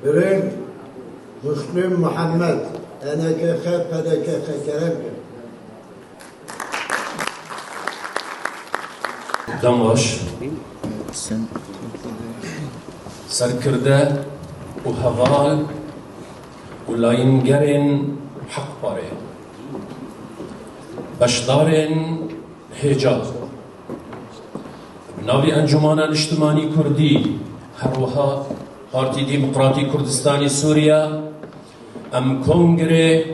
برين مسلم محمد أنا كخاف هذا كرمك دماش سركرده و هغال و لاینگرین حق باره بشدارین هجا ناوی انجمان اجتماعی کردی هروها پارتی دموکراتی کردستانی سوریا ام کنگره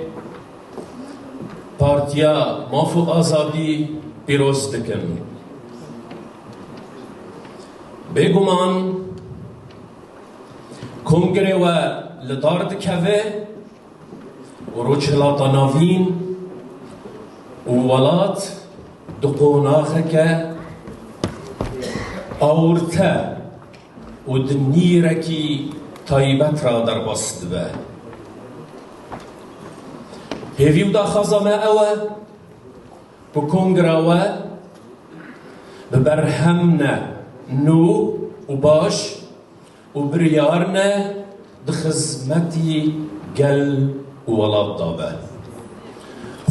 پارتیا مافو آزادی پیروز دکن بگمان کنگره و لدارد کهوه و روچلات ناوین و ولات دقوناخه که آورته و دنیرکی تایبت را در بست به هیویو دا خازامه اوه بکنگره و ببرهمنه نو و باش و بریارنه دخزمتی گل و ولاد دابه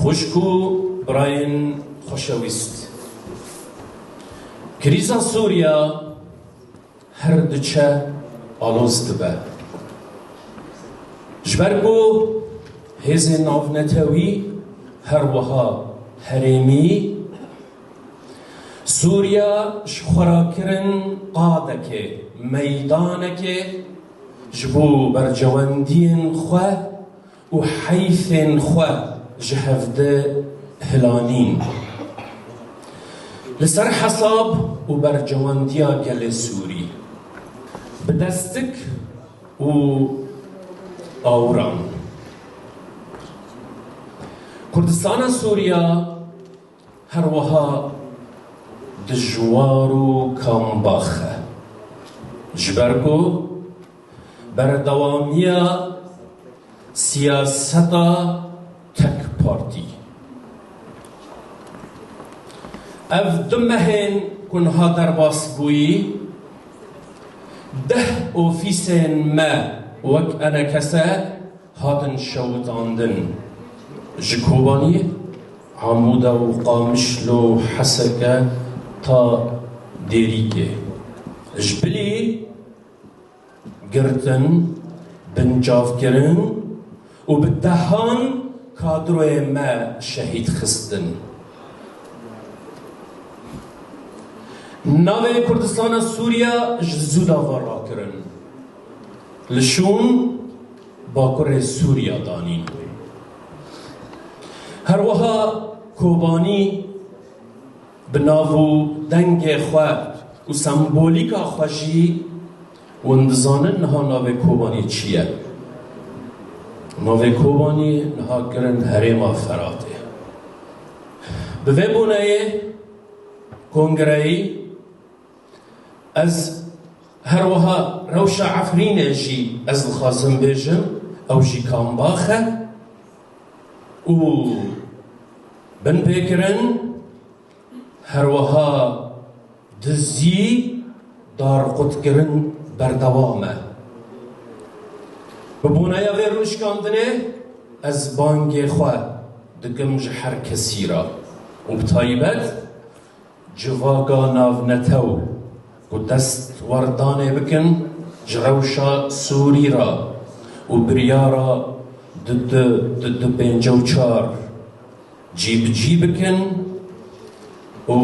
خوشکو براین خوشویست کریزا سوریا هر دچه آلوز دبه جبرگو هز ناونتوی هر وها هریمی سوریا شخوراکرن قادکه میدانکه جبو برجواندین خواه و حیثین خواه جهفده هلانین لسر حساب و برجواندیا گل سوری بدستک و آوران کردستان سوریا هر وها دجوار و کامباخه جبرگو بردوامیا سیاستا تک پارتی اف دمهن کنها در باس بویی ده اوفیسین ما وک انا کسا هاتن شوتاندن جکوبانی عمودا و قامشلو حسکه تا دیریگه جبلی گرتن بنجاف کرن و بدهان کادروی ما شهید خستن ناوی کردستان سوریا جزودا ورا کرن لشون باکر سوریا دانین هر وها کوبانی بناو دنگ خواه و سمبولیک خوشی و اندزانن نها ناوی کوبانی چیه؟ ناوی کوبانی نها کرن هریم فراته به ویبونه کنگرهی از هر وها روش عفرین جی از الخازم بیجم او جی کامباخه و بن بکرن هر وها دزی دار قد کرن بردوامه ببونه ویروش کاندنه از بانگ خواه دکم جهر کسی را و بطایبت جواگا ناو نتو و دست وردانه بکن جروشا سوری را و بریارا دد پنجو چار جی بکن و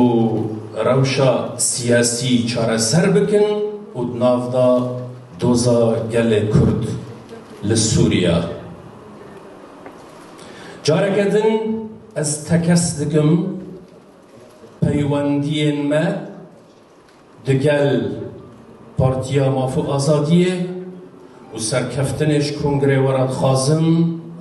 روشا سیاسی چاره سر بکن و نافدا دوزا گل کرد لسوریا جاره کدن از تکس دکم پیوندین ما دگل پارتیا مافو آزادیه و سرکفتنش کنگره ورد خازم